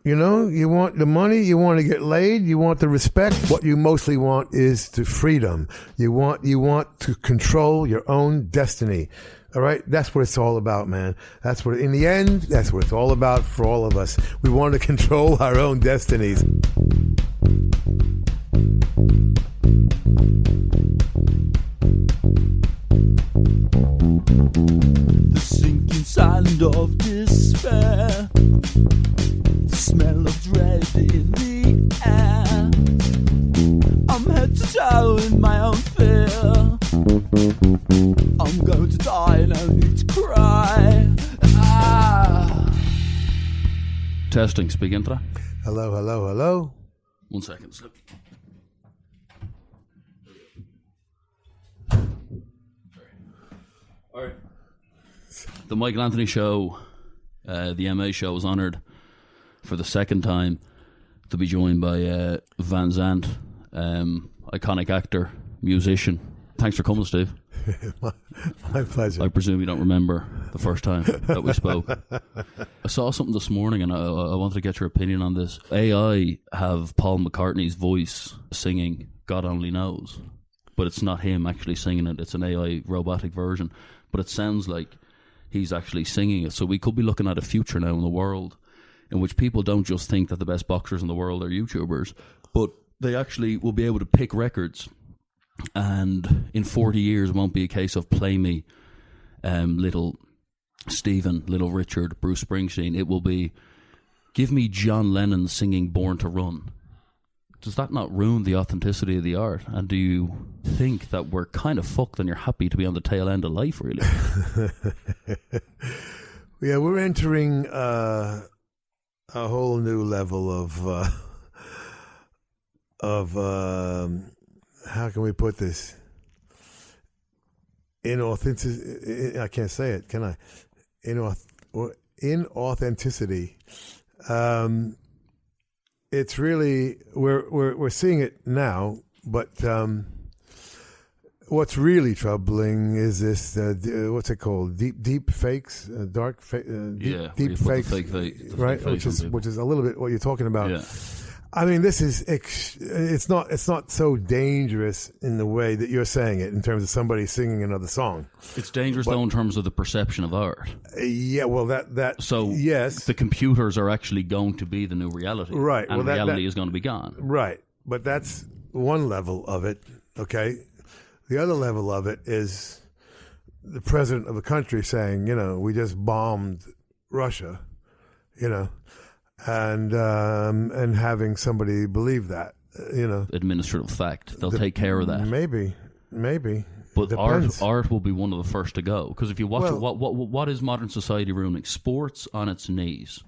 You know, you want the money, you want to get laid, you want the respect. What you mostly want is the freedom. You want to control your own destiny. All right? That's what it's all about, man. That's what, in the end, that's what it's all about for all of us. We want to control our own destinies. The sinking sand of despair, the smell of dread in the air. I'm head to toe in my own fear. I'm going to die, no need to cry. Testing, speak into that. Hello, hello, hello. 1 second, slip. All right. The Michael Anthony Show, the MA Show, was honoured for the second time to be joined by Van Zandt, iconic actor, musician. Thanks for coming, Steve. My pleasure. I presume you don't remember the first time that we spoke. I saw something this morning and I wanted to get your opinion on this. AI have Paul McCartney's voice singing God Only Knows, but it's not him actually singing it. It's an AI robotic version, but it sounds like he's actually singing it. So we could be looking at a future now in the world in which people don't just think that the best boxers in the world are YouTubers, but they actually will be able to pick records. And in 40 years, it won't be a case of play me Little Stephen, Little Richard, Bruce Springsteen. It will be give me John Lennon singing Born to Run. Does that not ruin the authenticity of the art? And do you think that we're kind of fucked and you're happy to be on the tail end of life, really? Yeah, we're entering a whole new level of how can we put this? Inauthenticity. I can't say it, can I? Inauthenticity. It's really we're seeing it now, but what's really troubling is this. What's it called? Deep fakes, deep fakes, right? Which is a little bit what you're talking about. Yeah. I mean, this is it's not so dangerous in the way that you're saying it in terms of somebody singing another song. It's dangerous though in terms of the perception of art. Yeah, well, that so yes, the computers are actually going to be the new reality, right? And well, reality is going to be gone, right? But that's one level of it. Okay, the other level of it is the president of the country saying, you know, we just bombed Russia, you know. And having somebody believe that, you know, administrative fact, they'll take care of that. Maybe. But art will be one of the first to go, because if you watch what is modern society ruining? Sports on its knees.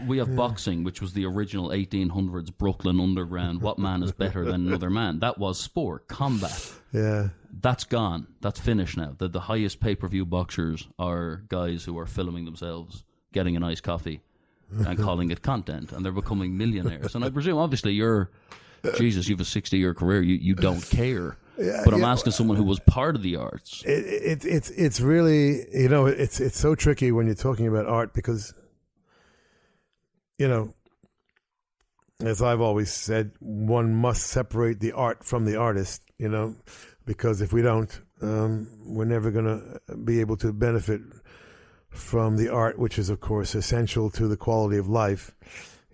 We have boxing, which was the original 1800s Brooklyn Underground. What man is better than another man? That was sport, combat. Yeah, that's gone. That's finished now. The highest pay-per-view boxers are guys who are filming themselves getting a nice coffee and calling it content, and they're becoming millionaires. And I presume, obviously, you have a 60-year career. You don't care. Yeah, but I'm asking someone who was part of the arts. It's really, you know, it's so tricky when you're talking about art because, you know, as I've always said, one must separate the art from the artist, you know, because if we don't, we're never going to be able to benefit from the art, which is, of course, essential to the quality of life,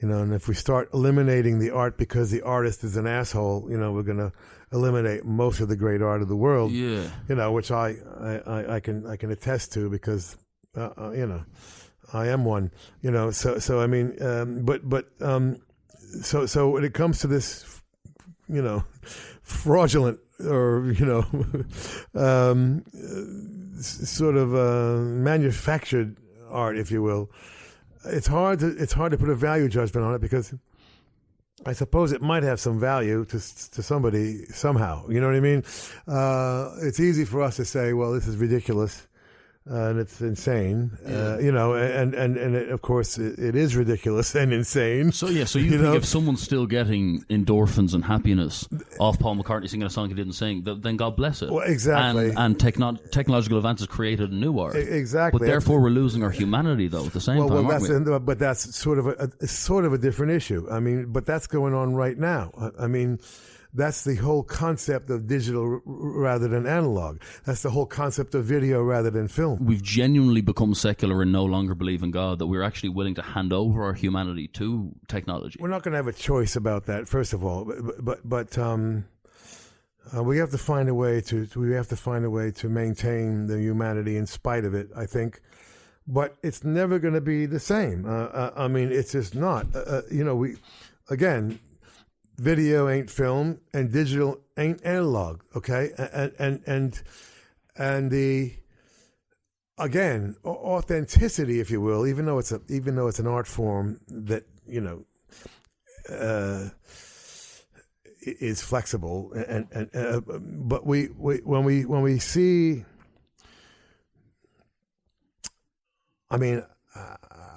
you know. And if we start eliminating the art because the artist is an asshole, you know, we're going to eliminate most of the great art of the world. Yeah, you know, which I can attest to because, you know, I am one. You know, so I mean, so when it comes to this, you know, fraudulent or, you know, sort of manufactured art, if you will, it's hard to put a value judgment on it because I suppose it might have some value to somebody somehow. You know what I mean? It's easy for us to say, well, this is ridiculous. and it's insane. And of course it is ridiculous and insane. So you think if someone's still getting endorphins and happiness off Paul McCartney singing a song he didn't sing, then God bless it. Well, exactly. And technological advances created a new art. Exactly. But therefore we're losing our humanity though at the same time. But that's sort of a different issue. I mean, but that's going on right now. I mean, that's the whole concept of digital rather than analog. That's the whole concept of video rather than film. We've genuinely become secular and no longer believe in God, that we're actually willing to hand over our humanity to technology. We're not going to have a choice about that, first of all. But we have to find a way to maintain the humanity in spite of it, I think. But it's never going to be the same. I mean, it's just not. Video ain't film and digital ain't analog, okay? And the authenticity, if you will, even though it's an art form that is flexible, but when we see, I mean,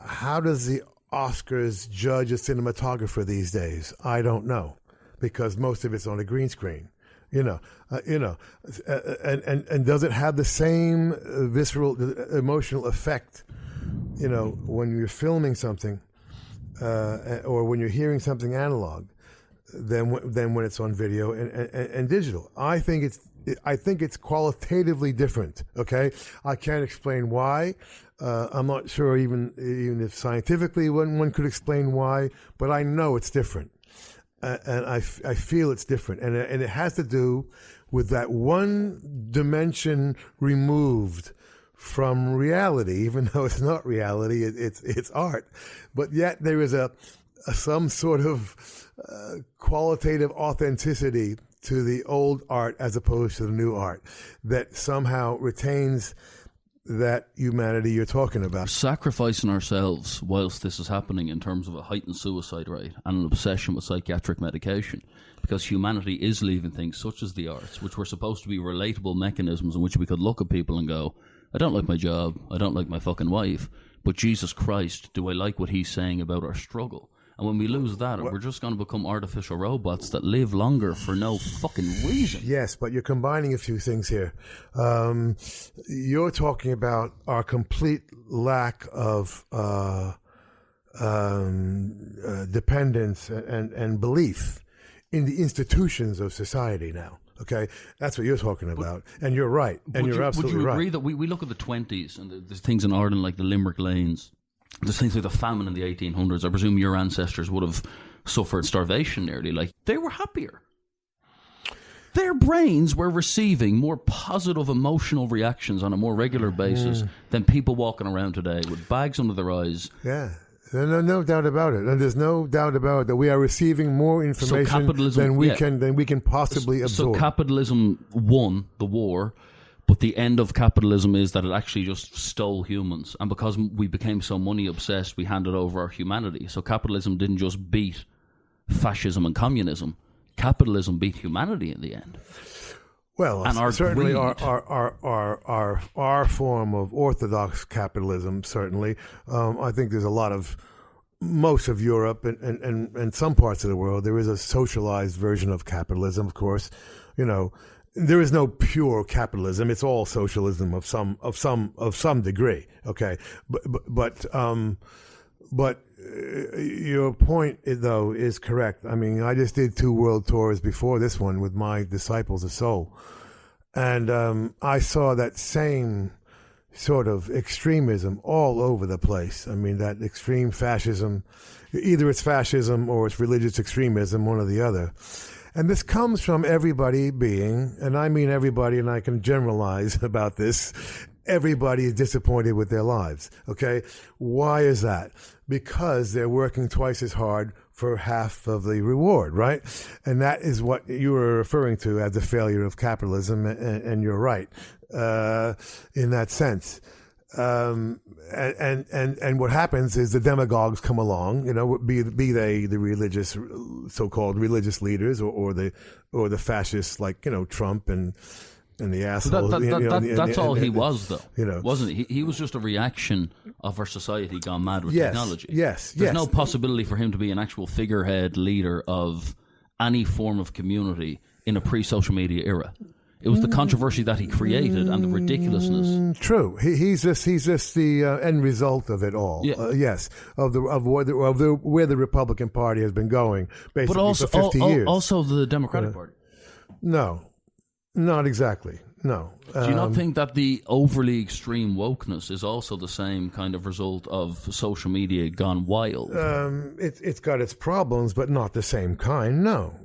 how does the Oscars judge a cinematographer these days? I don't know, because most of it's on a green screen, and does it have the same visceral, emotional effect, when you're filming something, or when you're hearing something analog, than when it's on video and digital? I think it's qualitatively different. Okay, I can't explain why. I'm not sure even if scientifically one could explain why, but I know it's different, and I feel it's different, and it has to do with that one dimension removed from reality, even though it's not reality, it's art, but yet there is some sort of qualitative authenticity to the old art as opposed to the new art that somehow retains that humanity you're talking about. Sacrificing ourselves whilst this is happening in terms of a heightened suicide rate and an obsession with psychiatric medication, because humanity is leaving things such as the arts, which were supposed to be relatable mechanisms in which we could look at people and go, I don't like my job, I don't like my fucking wife, but Jesus Christ, do I like what he's saying about our struggle? And when we lose that, we're just going to become artificial robots that live longer for no fucking reason. Yes, but you're combining a few things here. You're talking about our complete lack of dependence and belief in the institutions of society now. Okay, that's what you're talking about, and you're right, and you're absolutely right. Would you agree that we look at the 20s and there's things in Ireland like the Limerick Lanes? There's things like the famine in the 1800s. I presume your ancestors would have suffered starvation nearly. Like, they were happier. Their brains were receiving more positive emotional reactions on a more regular basis than people walking around today with bags under their eyes. Yeah. No doubt about it. And there's no doubt about it that we are receiving more information than we can possibly absorb. So capitalism won the war. But the end of capitalism is that it actually just stole humans. And because we became so money obsessed, we handed over our humanity. So capitalism didn't just beat fascism and communism. Capitalism beat humanity in the end. Well, and certainly our form of orthodox capitalism, certainly. I think there's most of Europe and some parts of the world, there is a socialized version of capitalism, of course. There is no pure capitalism. It's all socialism of some degree. Okay, but your point though is correct. I mean, I just did 2 world tours before this one with my Disciples of Soul, and I saw that same sort of extremism all over the place. I mean, that extreme fascism, either it's fascism or it's religious extremism, one or the other. And this comes from everybody being, and I mean everybody, and I can generalize about this, everybody is disappointed with their lives, okay? Why is that? Because they're working twice as hard for half of the reward, right? And that is what you were referring to as the failure of capitalism, and you're right in that sense. And what happens is the demagogues come along, be they the religious, so-called religious leaders, or the fascists like Trump and and the So assholes. that's all he was, though, You know. wasn't he? He was just a reaction of our society gone mad with technology. Yes, There's no possibility for him to be an actual figurehead leader of any form of community in a pre-social media era. It was the controversy that he created and the ridiculousness. True. He's just the end result of it all. Yeah. Yes, of where the Republican Party has been going basically But also, for 50 years. also the Democratic Party. No, not exactly. No. Do you not think that the overly extreme wokeness is also the same kind of result of social media gone wild? It's got its problems, but not the same kind. No,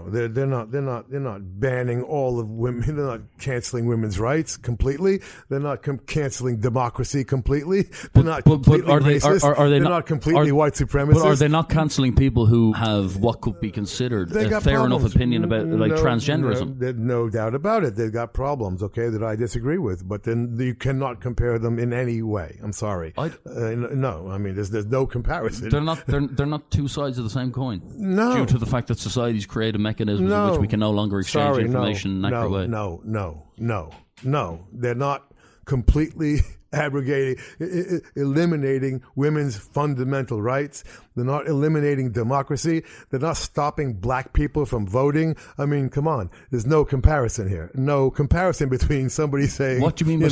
they're not banning all of women. They're not canceling women's rights completely. They're not canceling democracy completely. They're not completely racist. They're not completely white supremacist. But are they not cancelling people who have what could be considered a fair enough opinion about transgenderism? There's no doubt about it. They've got problems, okay, that I disagree with. But then you cannot compare them in any way. I'm sorry. No, I mean there's no comparison. They're not two sides of the same coin. No, due to the fact that society's created mechanisms in which we can no longer exchange information in an accurate way. No. They're not completely abrogating, eliminating women's fundamental rights. They're not eliminating democracy. They're not stopping black people from voting. I mean, come on. There's no comparison here. No comparison between somebody saying... What do you mean by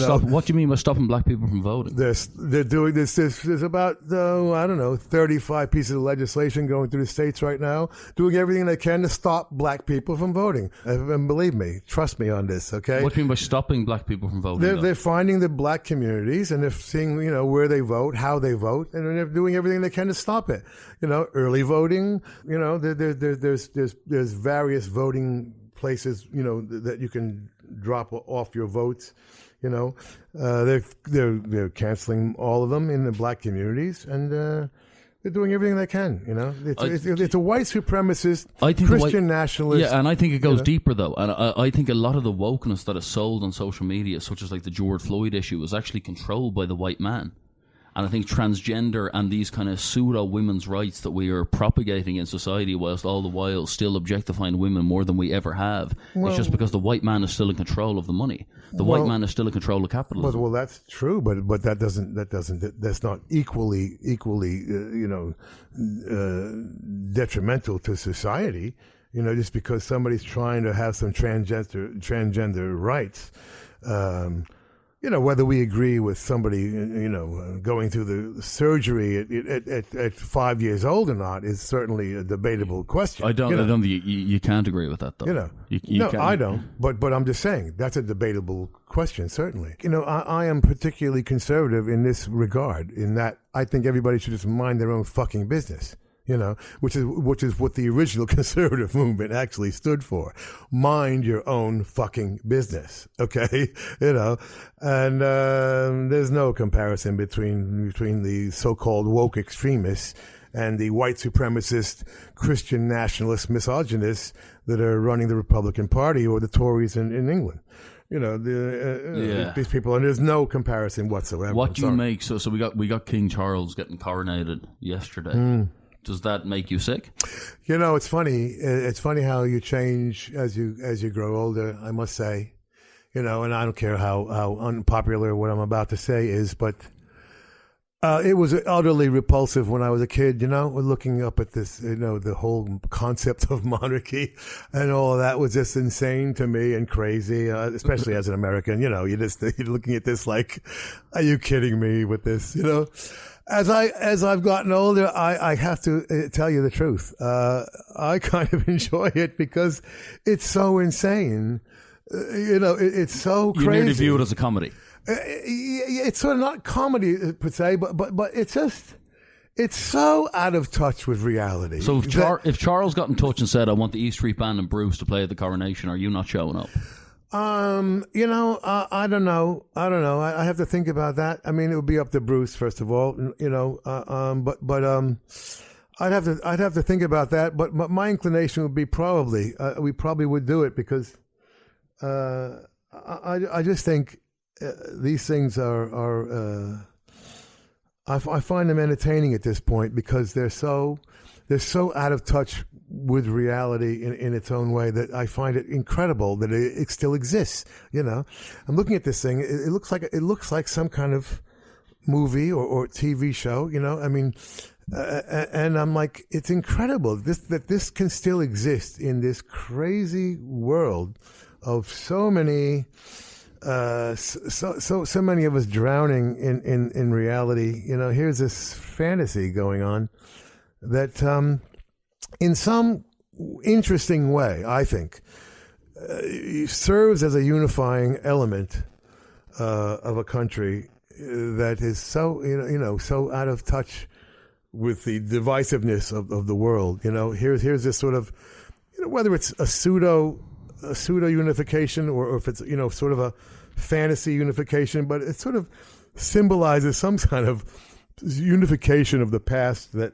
stopping black people from voting? They're doing this. There's about, 35 pieces of legislation going through the states right now, doing everything they can to stop black people from voting. And believe me, trust me on this, okay? What do you mean by stopping black people from voting? They're finding the black communities and they're seeing, where they vote, how they vote, and they're doing everything they can to stop it. Early voting, there's various voting places, that you can drop off your votes. They're canceling all of them in the black communities, and they're doing everything they can. It's a white supremacist, Christian nationalist. Yeah, and I think it goes deeper though, and I think a lot of the wokeness that is sold on social media, such as like the George Floyd issue, is actually controlled by the white man. And I think transgender and these kind of pseudo women's rights that we are propagating in society, whilst all the while still objectifying women more than we ever have, it's just because the white man is still in control of the money. The white man is still in control of capitalism. Well, that's true, but that's not equally detrimental to society. Just because somebody's trying to have some transgender rights. Whether we agree with somebody, going through the surgery at 5 years old or not is certainly a debatable question. I don't think you can't agree with that, though. I don't. But I'm just saying that's a debatable question, certainly. I am particularly conservative in this regard, in that I think everybody should just mind their own fucking business. Which is what the original conservative movement actually stood for. Mind your own fucking business, okay? And there's no comparison between the so-called woke extremists and the white supremacist, Christian nationalist misogynists that are running the Republican Party or the Tories in England. These people, and there's no comparison whatsoever. What do you make? So we got King Charles getting coronated yesterday. Does that make you sick? It's funny. It's funny how you change as you grow older, I must say. And I don't care how unpopular what I'm about to say is, but it was utterly repulsive when I was a kid, looking up at this, the whole concept of monarchy and all of that was just insane to me and crazy, especially as an American. You're looking at this like, are you kidding me with this, As I've gotten older, I have to tell you the truth. I kind of enjoy it because it's so insane. It's so crazy. You nearly view it as a comedy. It's sort of not comedy per se, but it's so out of touch with reality. So if Charles got in touch and said, "I want the E Street Band and Bruce to play at the coronation," are you not showing up? I don't know. I have to think about that. I mean, it would be up to Bruce, first of all, I'd have to think about that. But my inclination would be we probably would do it because, I just think these things are I find them entertaining at this point because they're so they're so out of touch with reality in its own way that I find it incredible that it still exists. You know, I'm looking at this thing. It looks like some kind of movie or TV show. You know, I mean, and I'm like, it's incredible that this can still exist in this crazy world of so many. So many of us drowning in reality. You know, here's this fantasy going on that, in some interesting way, I think, serves as a unifying element of a country that is so so out of touch with the divisiveness of the world. You know, here's this sort of, you know, whether it's a pseudo unification or if it's, you know, sort of a fantasy unification, but it sort of symbolizes some kind of unification of the past that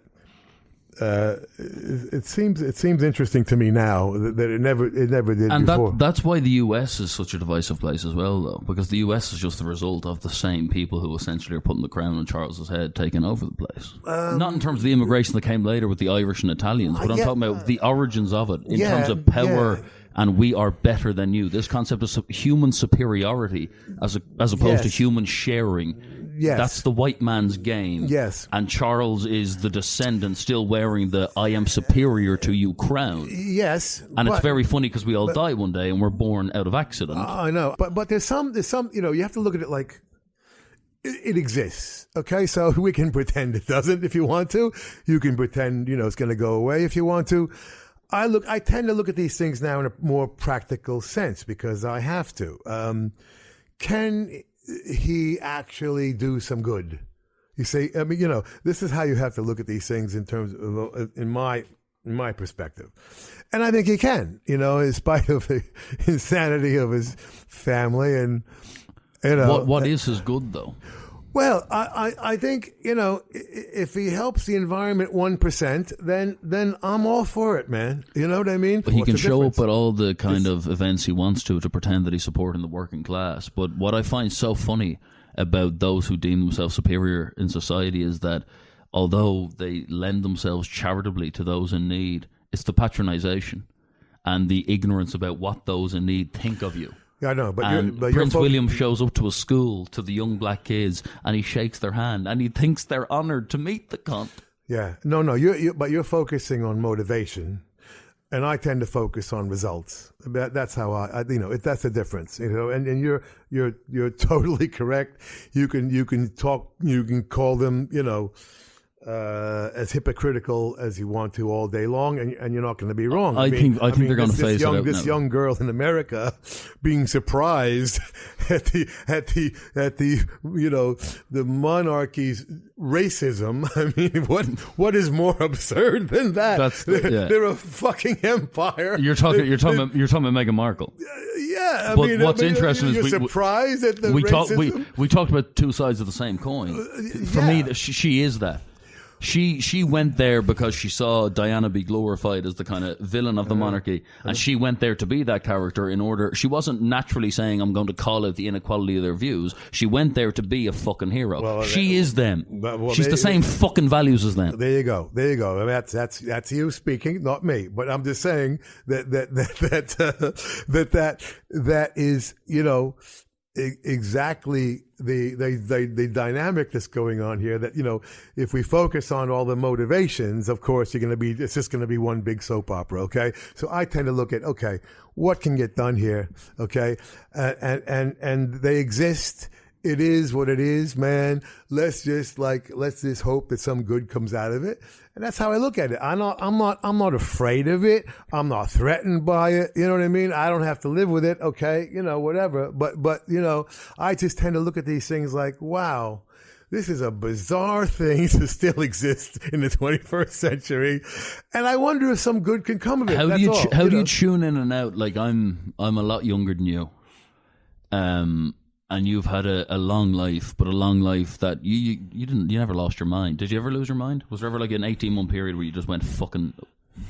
it seems interesting to me now that it never did and before. That's why the US is such a divisive place as well, though, because the US is just the result of the same people who essentially are putting the crown on Charles's head, taking over the place. Not in terms of the immigration that came later with the Irish and Italians, but I'm talking about the origins of it in terms of power. Yeah. And we are better than you. This concept of human superiority as opposed to human sharing. Yes. That's the white man's game. Yes. And Charles is the descendant still wearing the I am superior to you crown. Yes. And it's very funny because we all die one day and we're born out of accident. I know. But there's some, you know, you have to look at it like it exists. Okay. So we can pretend it doesn't if you want to. You can pretend, you know, it's going to go away if you want to. I tend to look at these things now in a more practical sense because I have to. Can he actually do some good? You see, I mean, you know, this is how you have to look at these things in terms of, in my perspective. And I think he can, you know, in spite of the insanity of his family and, you know. What is his good, though? Well, I think, you know, if he helps the environment 1%, then I'm all for it, man. You know what I mean? But he can show up at all the kind of events he wants to pretend that he's supporting the working class. But what I find so funny about those who deem themselves superior in society is that although they lend themselves charitably to those in need, it's the patronization and the ignorance about what those in need think of you. Yeah, I know, but Prince William shows up to a school to the young black kids, and he shakes their hand, and he thinks they're honoured to meet the cunt. Yeah, no, but you're focusing on motivation, and I tend to focus on results. That's how I you know, that's the difference, you know. And you're totally correct. You can call them, you know, as hypocritical as you want to all day long, and you're not going to be wrong. I think they're going to phase it out. This young girl in America being surprised at the you know, the monarchy's racism. I mean, what is more absurd than that? They're a fucking empire. You're talking about Meghan Markle. Yeah, I but mean, what's interesting you're is surprised at the racism. We talked about two sides of the same coin. For me, she is that. She went there because she saw Diana be glorified as the kind of villain of the monarchy, and she went there to be that character in order. She wasn't naturally saying, I'm going to call out the inequality of their views. She went there to be a fucking hero. Well, she is them. She's the same fucking values as them. There you go. That's you speaking, not me. But I'm just saying that is, you know, exactly the dynamic that's going on here. That, you know, if we focus on all the motivations, of course, it's just going to be one big soap opera. Okay, so I tend to look at, okay, what can get done here? Okay, and they exist. It is what it is, man. Let's just hope that some good comes out of it. And that's how I look at it. I'm not afraid of it. I'm not threatened by it. You know what I mean? I don't have to live with it. Okay. You know, whatever. But, you know, I just tend to look at these things like, wow, this is a bizarre thing to still exist in the 21st century. And I wonder if some good can come of it. How do you tune in and out? Like, I'm a lot younger than you. And you've had a long life, but a long life that you never lost your mind. Did you ever lose your mind? Was there ever like an 18-month period where you just went fucking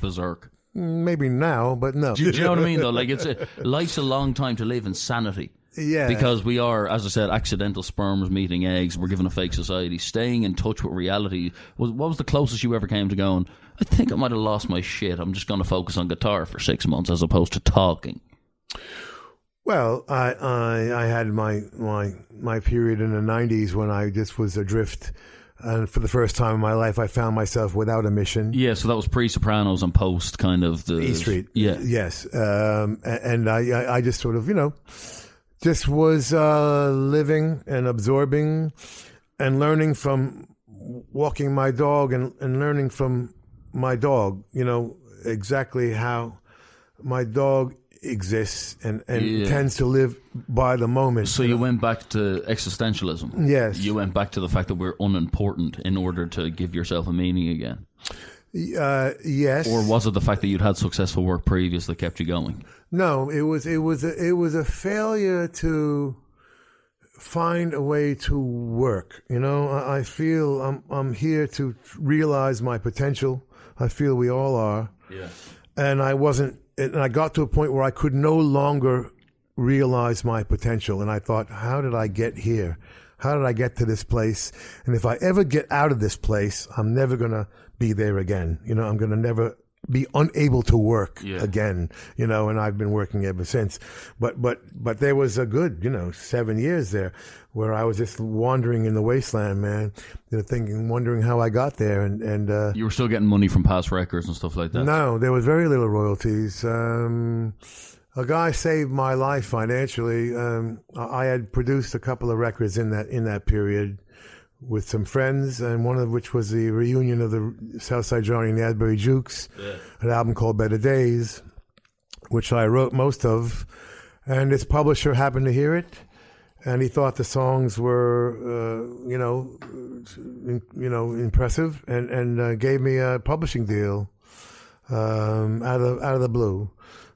berserk? Maybe now, but no. Do you know what I mean, though? Like, life's a long time to live in sanity. Yeah. Because we are, as I said, accidental sperms meeting eggs. We're given a fake society. Staying in touch with reality. What was the closest you ever came to going, I think I might have lost my shit. I'm just going to focus on guitar for 6 months as opposed to talking? Well, I had my period in the 90s when I just was adrift. And for the first time in my life, I found myself without a mission. Yeah, so that was pre-Sopranos and post kind of the... E Street. Yeah. Yes. And I just sort of, just was living and absorbing and learning from walking my dog and learning from my dog, exactly how my dog exists and tends to live by the moment. So you went back to existentialism. Yes. You went back to the fact that we're unimportant in order to give yourself a meaning again. Yes. Or was it the fact that you'd had successful work previous that kept you going? No, it was a failure to find a way to work. I feel I'm here to realize my potential. I feel we all are. Yeah. And I got to a point where I could no longer realize my potential. And I thought, how did I get here? How did I get to this place? And if I ever get out of this place, I'm never going to be there again. I'm going to never be unable to work again, and I've been working ever since. But there was a good, 7 years there where I was just wandering in the wasteland, man, wondering how I got there. And you were still getting money from past records and stuff like that? No, there was very little royalties. A guy saved my life financially. I had produced a couple of records in that period with some friends, and one of which was the reunion of the Southside Johnny and the Asbury Jukes, an album called Better Days, which I wrote most of. And its publisher happened to hear it, and he thought the songs were, impressive, and gave me a publishing deal out of the blue,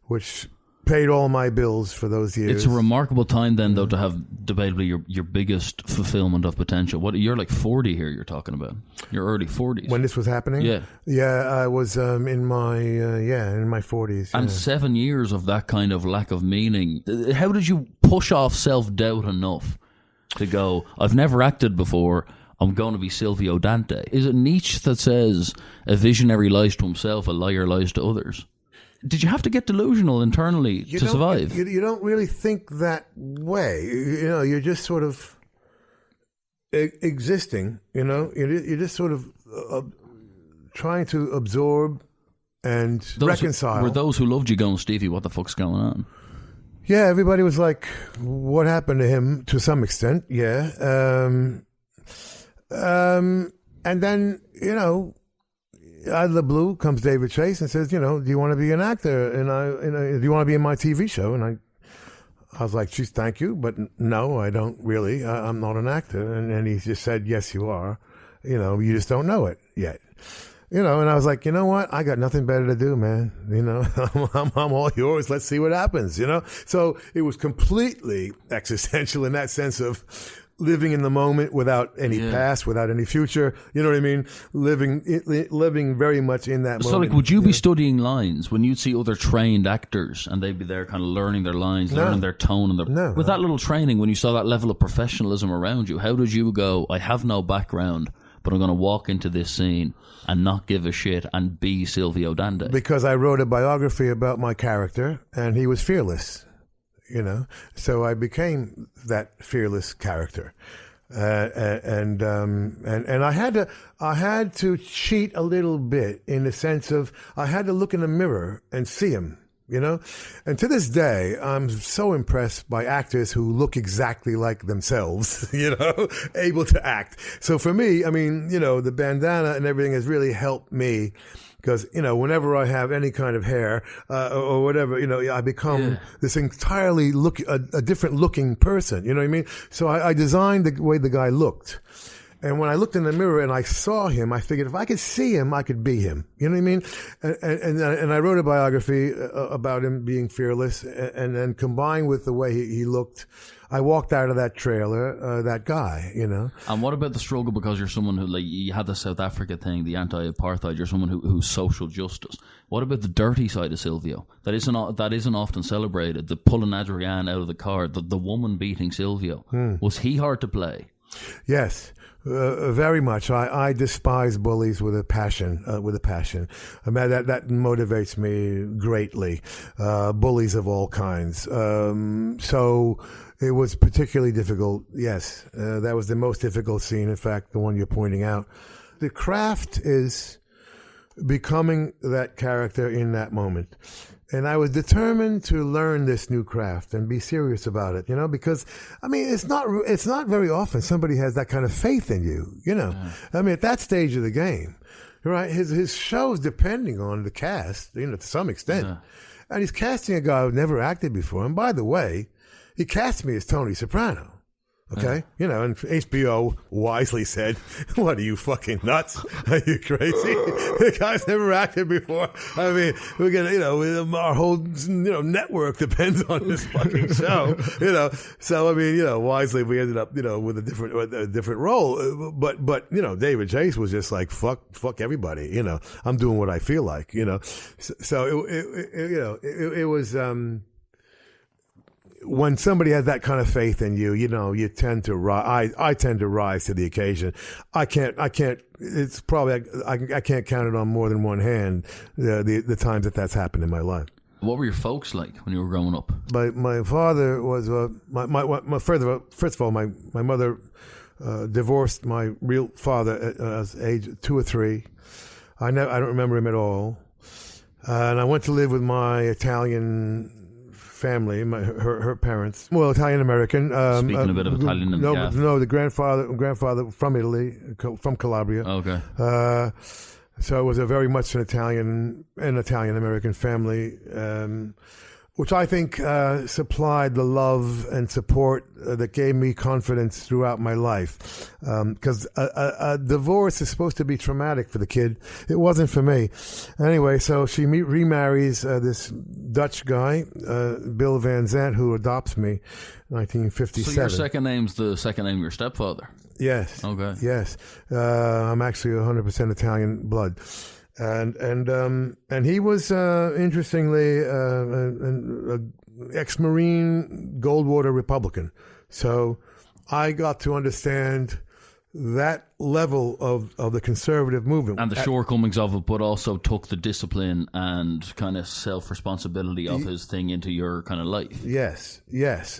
which paid all my bills for those years. It's a remarkable time then, though, to have debatably your biggest fulfillment of potential. You're like 40 here, you're talking about. Your early 40s. When this was happening? Yeah. Yeah, I was in my 40s. And 7 years of that kind of lack of meaning. How did you push off self-doubt enough to go, I've never acted before, I'm going to be Silvio Dante? Is it Nietzsche that says a visionary lies to himself, a liar lies to others? Did you have to get delusional internally to survive? You don't really think that way. You're just sort of existing. You're just sort of trying to absorb and reconcile. Were those who loved you going, Stevie, what the fuck's going on? Yeah, everybody was like, what happened to him, to some extent, yeah. And then, out of the blue comes David Chase and says, do you want to be an actor? And do you want to be in my TV show? And I was like, geez, thank you, but no, I don't really. I'm not an actor. And he just said, yes, you are. You just don't know it yet. And I was like, you know what? I got nothing better to do, man. I'm all yours. Let's see what happens, So it was completely existential in that sense of living in the moment without any past, without any future. You know what I mean? Living very much in that moment. So, would you be studying lines when you'd see other trained actors and they'd be there kind of learning their lines, learning their tone? And with that little training, when you saw that level of professionalism around you, how did you go, I have no background, but I'm going to walk into this scene and not give a shit and be Silvio Dante? Because I wrote a biography about my character, and he was fearless. So I became that fearless character, and I had to cheat a little bit in the sense of I had to look in the mirror and see him, and to this day I'm so impressed by actors who look exactly like themselves, able to act. So for me, the bandana and everything has really helped me. Because, whenever I have any kind of hair or whatever, I become this entirely a different looking person. You know what I mean? So I designed the way the guy looked. And when I looked in the mirror and I saw him, I figured if I could see him, I could be him. You know what I mean? And I wrote a biography about him being fearless. And then combined with the way he looked, I walked out of that trailer, that guy, you know. And what about the struggle, because you're someone who, like, you had the South Africa thing, the anti-apartheid, you're someone who's social justice. What about the dirty side of Silvio? That isn't often celebrated. The pulling Adrienne out of the car, the woman beating Silvio. Was he hard to play? Yes, very much. I despise bullies with a passion. I mean, that motivates me greatly. Bullies of all kinds. So it was particularly difficult. Yes, that was the most difficult scene. In fact, the one you're pointing out. The craft is becoming that character in that moment. And I was determined to learn this new craft and be serious about it, you know, because, I mean, it's not very often somebody has that kind of faith in you, you know. Yeah. I mean, at that stage of the game, right, his show's depending on the cast, you know, to some extent. Yeah. And he's casting a guy who never acted before. And by the way, he cast me as Tony Soprano. Okay, you know, and HBO wisely said, "What are you, fucking nuts? Are you crazy? The guy's never acted before. I mean, we're gonna, you know, our whole, you know, network depends on this fucking show, you know." So I mean, you know, wisely we ended up, you know, with a different role. But you know, David Chase was just like, fuck everybody. You know, I'm doing what I feel like. You know, so it was. When somebody has that kind of faith in you, you know, you tend to rise. I tend to rise to the occasion. I can't. It's probably I can't count it on more than one hand the times that's happened in my life. What were your folks like when you were growing up? My father was first of all, my mother divorced my real father at age 2 or 3. I don't remember him at all, and I went to live with my Italian family, her parents. Well, Italian American. Speaking a bit of Italian in the gaff. No, the grandfather from Italy, from Calabria. Okay. So it was a very much an Italian American family, which I think supplied the love and support that gave me confidence throughout my life. Because a divorce is supposed to be traumatic for the kid. It wasn't for me. Anyway, so she remarries this Dutch guy, Bill Van Zandt, who adopts me in 1957. So your second name's the second name of your stepfather? Yes. Okay. Yes. I'm actually 100% Italian blood. And he was interestingly an ex-Marine Goldwater Republican. So I got to understand that level of the conservative movement and the shortcomings of it, but also took the discipline and kind of self-responsibility of his thing into your kind of life. Yes,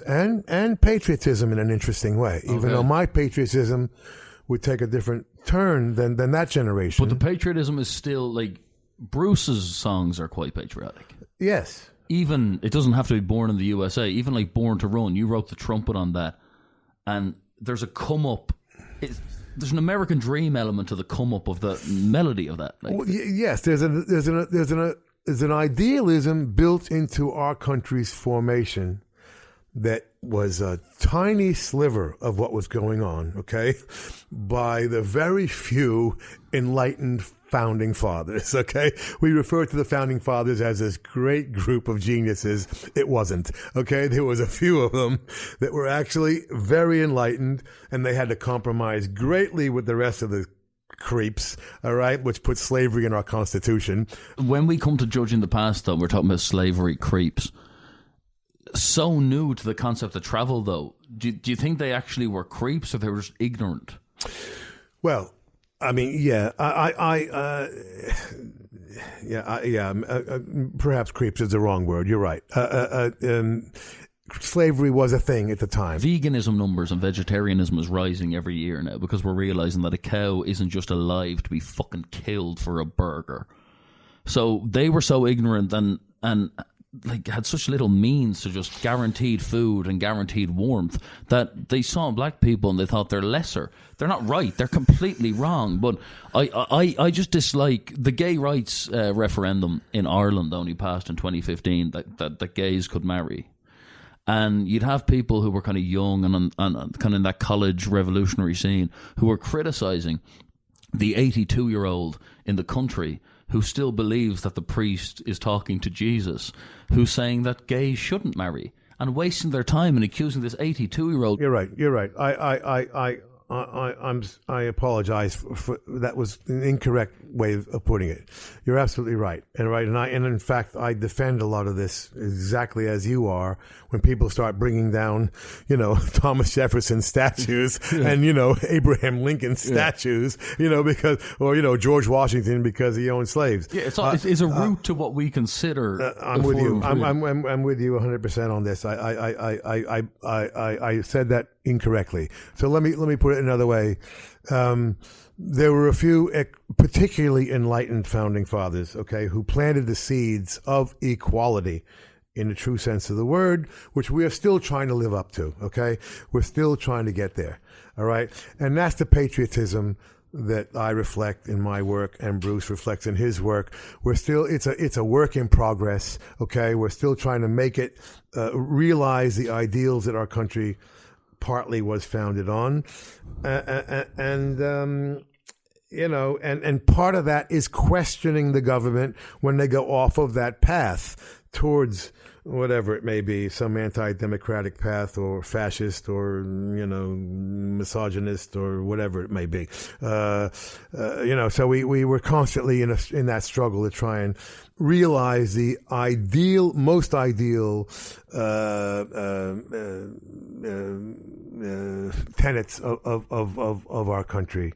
and patriotism in an interesting way. Even though my patriotism would take a different turn than that generation. But the patriotism is still, like, Bruce's songs are quite patriotic. Yes. Even, it doesn't have to be Born in the USA, even like Born to Run, you wrote the trumpet on that, and there's a come up, there's an American dream element to the come up of the melody of that. Like. Well, yes, there's an idealism built into our country's formation that was a tiny sliver of what was going on, okay, by the very few enlightened founding fathers, okay? We refer to the founding fathers as this great group of geniuses. It wasn't, okay? There was a few of them that were actually very enlightened, and they had to compromise greatly with the rest of the creeps, all right, which put slavery in our Constitution. When we come to judging the past, though, we're talking about slavery, creeps. So new to the concept of travel, though. Do you think they actually were creeps, or they were just ignorant? Well, I mean, yeah, perhaps creeps is the wrong word. You're right. Slavery was a thing at the time. Veganism numbers and vegetarianism is rising every year now because we're realizing that a cow isn't just alive to be fucking killed for a burger. So they were so ignorant and like had such little means to just guaranteed food and guaranteed warmth that they saw black people and they thought they're lesser. They're not right. They're completely wrong. But I just dislike the gay rights referendum in Ireland only passed in 2015 that gays could marry. And you'd have people who were kind of young and kind of in that college revolutionary scene who were criticizing the 82-year-old in the country who still believes that the priest is talking to Jesus, who's saying that gays shouldn't marry. and wasting their time and accusing this 82-year-old. You're right. I apologize for that was an incorrect way of putting it. You're absolutely right. And in fact I defend a lot of this exactly as you are when people start bringing down, Thomas Jefferson statues and, Abraham Lincoln statues, because, or, George Washington because he owned slaves. Yeah, it's a route to what we consider. I'm with you. I'm with you 100% on this. I said that incorrectly. So let me put it another way. There were a few particularly enlightened founding fathers, okay, who planted the seeds of equality in the true sense of the word, which we are still trying to live up to, okay? We're still trying to get there, all right? And that's the patriotism that I reflect in my work and Bruce reflects in his work. It's a work in progress, okay? We're still trying to make it, realize the ideals that our country partly was founded on. And part of that is questioning the government when they go off of that path towards whatever it may be, some anti-democratic path or fascist or, misogynist or whatever it may be. So we were constantly in that struggle to try and realize the most ideal tenets of our country.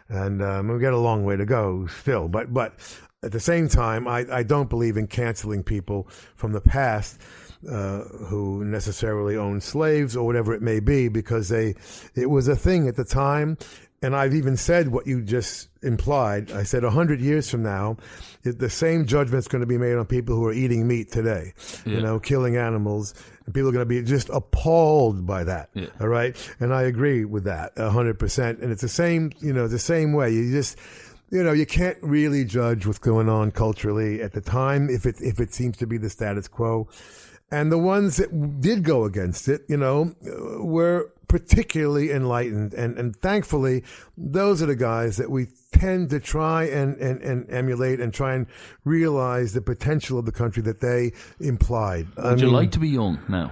And we've got a long way to go still, but at the same time, I don't believe in canceling people from the past who necessarily owned slaves or whatever it may be, because it was a thing at the time. And I've even said what you just implied. I said 100 years from now, the same judgment's going to be made on people who are eating meat today, killing animals. And people are going to be just appalled by that. Yeah. All right. And I agree with that 100%. And it's the same way. You just, you can't really judge what's going on culturally at the time if it seems to be the status quo. And the ones that did go against it, were particularly enlightened. And thankfully, those are the guys that we tend to try and emulate and try and realize the potential of the country that they implied. Would you like to be young now?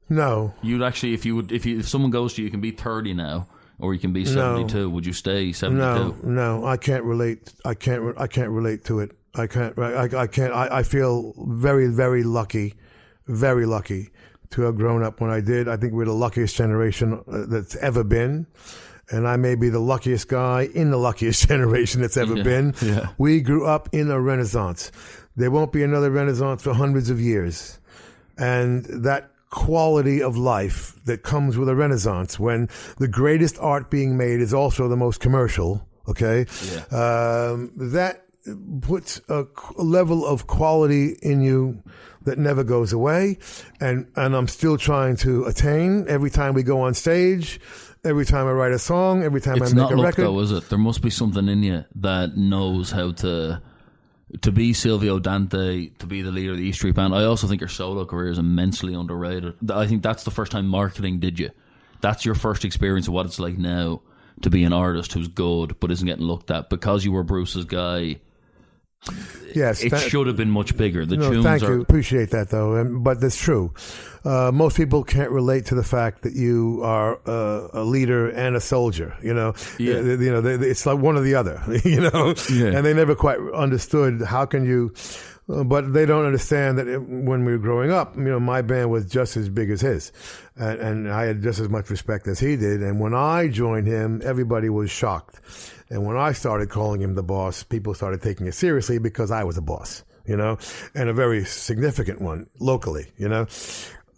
No. You'd actually, if someone goes to you, you can be 30 now. Or you can be 72. No. Would you stay 72? No, I can't relate. I can't relate to it. I can't. I feel very, very lucky to have grown up when I did. I think we're the luckiest generation that's ever been. And I may be the luckiest guy in the luckiest generation that's ever been. Yeah. We grew up in a renaissance. There won't be another renaissance for hundreds of years. And that quality of life that comes with a renaissance, when the greatest art being made is also the most commercial, okay? Yeah. That puts a level of quality in you that never goes away, and I'm still trying to attain every time we go on stage, every time I write a song, every time I make a record. It's not luck though, is it? There must be something in you that knows how to be Silvio Dante, to be the leader of the E Street Band. I also think your solo career is immensely underrated. I think that's the first time marketing did you. That's your first experience of what it's like now to be an artist who's good but isn't getting looked at. Because you were Bruce's guy, yes, it should have been much bigger. Thank you. Appreciate that, though. But that's true. Most people can't relate to the fact that you are a leader and a soldier. It's like one or the other. And they never quite understood how can you. But they don't understand that when we were growing up, my band was just as big as his, and I had just as much respect as he did. And when I joined him, everybody was shocked. And when I started calling him the boss, people started taking it seriously because I was a boss, and a very significant one locally,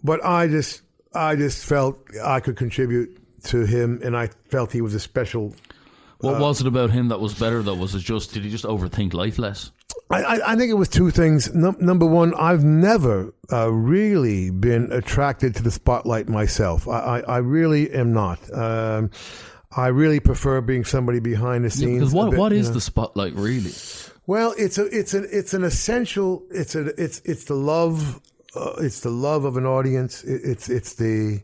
But I just felt I could contribute to him, and I felt he was a special. What was it about him that was better, though? Did he just overthink life less? I think it was two things. Number one, I've never really been attracted to the spotlight myself. I really am not. I really prefer being somebody behind the scenes. Because what is the spotlight really? Well, it's an essential. It's the love. It's the love of an audience. It's the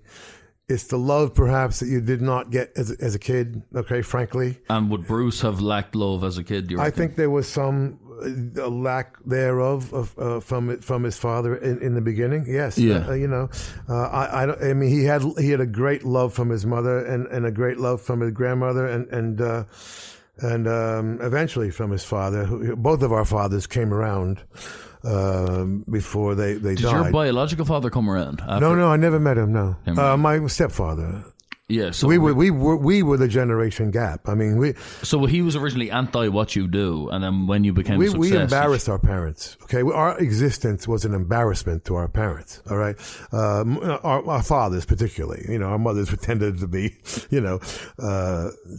It's the love, perhaps, that you did not get as a kid. Okay, frankly. And would Bruce have lacked love as a kid? I think there was some a lack thereof from his father in the beginning. Yes. Yeah. I mean, he had a great love from his mother and a great love from his grandmother and eventually from his father. Both of our fathers came around before they died. Did your biological father come around? No, I never met him. No, my stepfather. Yeah, so we were the generation gap. I mean, so he was originally anti what you do, and then when you became a success, we embarrassed our parents. Okay, our existence was an embarrassment to our parents. All right, our fathers particularly. You know, our mothers pretended to be,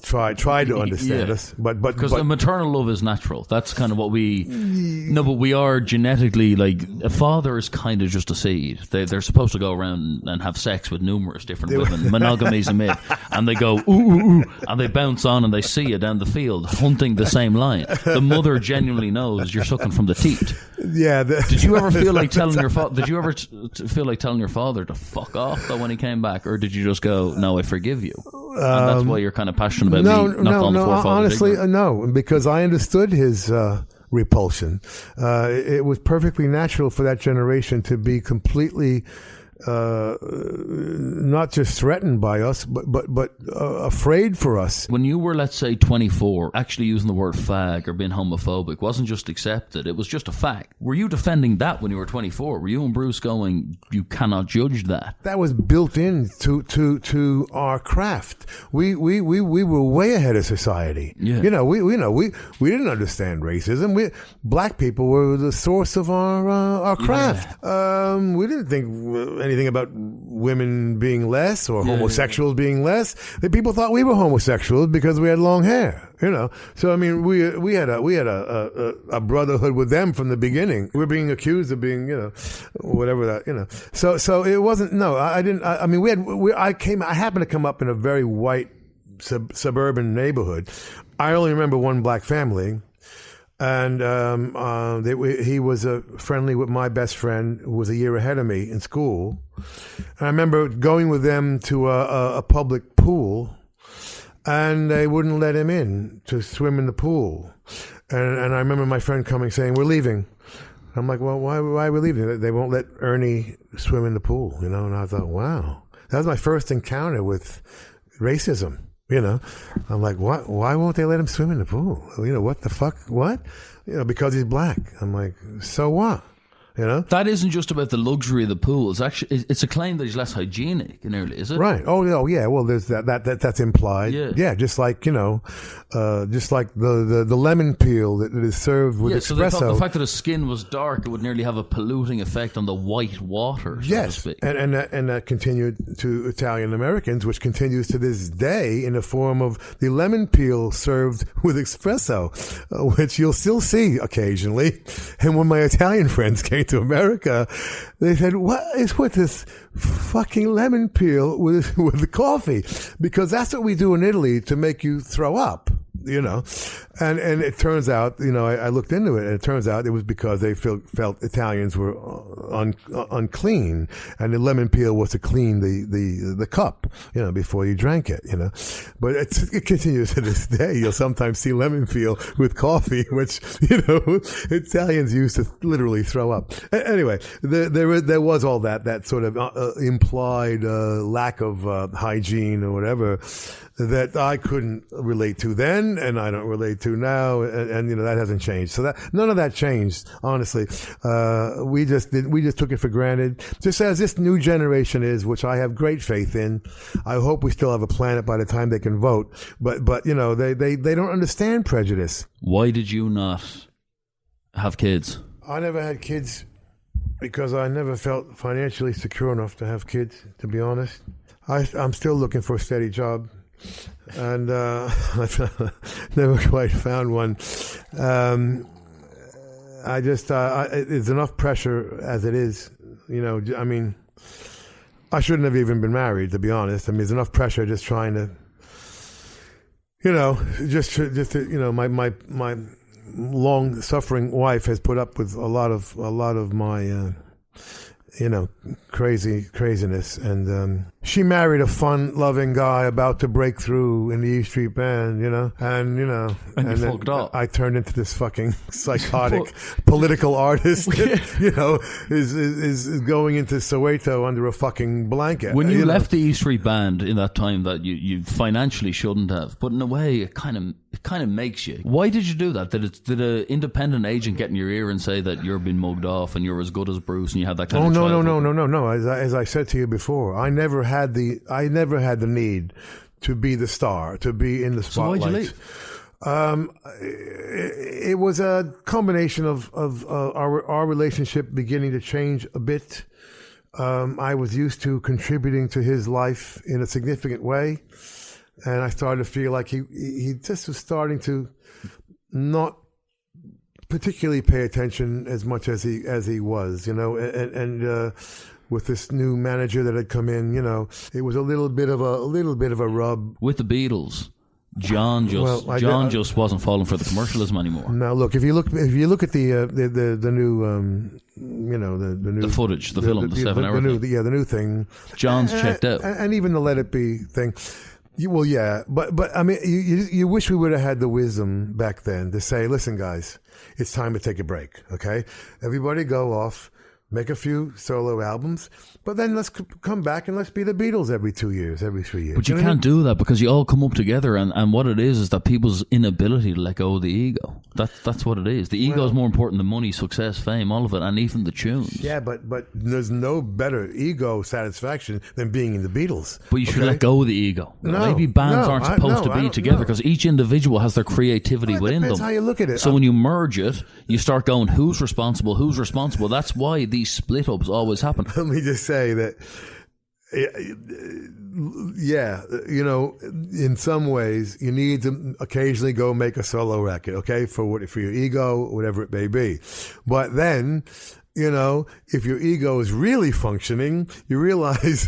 tried to understand us, but because the maternal love is natural. That's kind of what we. No, but we are genetically like a father is kind of just a seed. They're supposed to go around and have sex with numerous different women. Monogamy is a myth, and they go ooh, ooh, ooh, and they bounce on and they see you down the field hunting the same lion. The mother genuinely knows you're sucking from the teat. Yeah. Did you ever feel like telling your father? Did you ever feel like telling your father to fuck off though when he came back, or did you just go, "No, I forgive you"? And that's why you're kind of passionate about me not calling the forefathers honestly, ignorant. no, because I understood his repulsion. It was perfectly natural for that generation to be completely. Not just threatened by us, but afraid for us. When you were, let's say, 24, actually using the word fag or being homophobic wasn't just accepted; it was just a fact. Were you defending that when you were 24? Were you and Bruce going, "You cannot judge that"? That was built in to our craft. We were way ahead of society. Yeah. We didn't understand racism. Black people were the source of our craft. Yeah. We didn't think anything about women being less or homosexuals being less. The people thought we were homosexuals because we had long hair, So I mean, we had a brotherhood with them from the beginning. We're being accused of being, whatever that, So it wasn't. No, I didn't. I mean, I happened to come up in a very white suburban neighborhood. I only remember one black family. And he was friendly with my best friend, who was a year ahead of me in school. And I remember going with them to a public pool, and they wouldn't let him in to swim in the pool. And I remember my friend coming saying, "We're leaving." I'm like, "Well, why are we leaving? They won't let Ernie swim in the pool," And I thought, wow, that was my first encounter with racism. I'm like, what? Why won't they let him swim in the pool? What the fuck? What? Because he's black. I'm like, so what? That isn't just about the luxury of the pool. It's a claim that he's less hygienic, nearly, is it? Right. Oh, no, yeah. Well, there's that's implied. Yeah. Just like just like the lemon peel that is served with espresso. So they thought the fact that his skin was dark, it would nearly have a polluting effect on the white water. So to speak. And that continued to Italian Americans, which continues to this day in the form of the lemon peel served with espresso, which you'll still see occasionally. And when my Italian friends came to America, they said, "What is with this fucking lemon peel with the coffee?" Because that's what we do in Italy to make you throw up. And it turns out, I looked into it, and it turns out it was because they felt Italians were unclean, and the lemon peel was to clean the cup, before you drank it, But it continues to this day. You'll sometimes see lemon peel with coffee, which Italians used to literally throw up. Anyway, there was all that sort of implied lack of hygiene or whatever that I couldn't relate to then, and I don't relate to now, and that hasn't changed. So none of that changed, honestly. We just took it for granted. Just as this new generation is, which I have great faith in. I hope we still have a planet by the time they can vote. But they don't understand prejudice. Why did you not have kids? I never had kids because I never felt financially secure enough to have kids, to be honest. I'm still looking for a steady job. And I've never quite found one. It's enough pressure as it is. I mean, I shouldn't have even been married, to be honest. I mean, there's enough pressure just trying to, my long suffering wife has put up with a lot of my craziness, and she married a fun-loving guy about to break through in the E Street Band, and And you fucked up. I turned into this fucking psychotic political artist that, is going into Soweto under a fucking blanket. When you left the E Street Band in that time that you financially shouldn't have, but in a way it kind of makes you. Why did you do that? Did an independent agent get in your ear and say that you're being mugged off and you're as good as Bruce and you had that kind of childhood? No. As I said to you before, I never had the need to be the star, to be in the spotlight. So why'd you leave? It was a combination of our relationship beginning to change a bit. I was used to contributing to his life in a significant way, and I started to feel like he just was starting to not particularly pay attention as much as he was, and with this new manager that had come in, it was a little bit of a rub. With the Beatles, John just wasn't falling for the commercialism anymore. Now look, if you look at the new the new footage, the film, the 7 hour thing. The new thing. John's checked out, and even the Let It Be thing. But I mean, you wish we would have had the wisdom back then to say, listen, guys, it's time to take a break. Okay, everybody go off. Make a few solo albums, but then let's come back and let's be the Beatles every 2 years, every 3 years. But you can't do that because you all come up together, and what it is that people's inability to let go of the ego. That's what it is. The ego is more important than money, success, fame, all of it, and even the tunes. Yeah, but there's no better ego satisfaction than being in the Beatles. But you should let go of the ego. Maybe bands aren't supposed to be together because each individual has their creativity within them. That's how you look at it. So when you merge it, you start going, who's responsible? That's why these split-ups always happen. Let me just say that, in some ways, you need to occasionally go make a solo record, okay, for your ego, whatever it may be. But then, if your ego is really functioning, you realize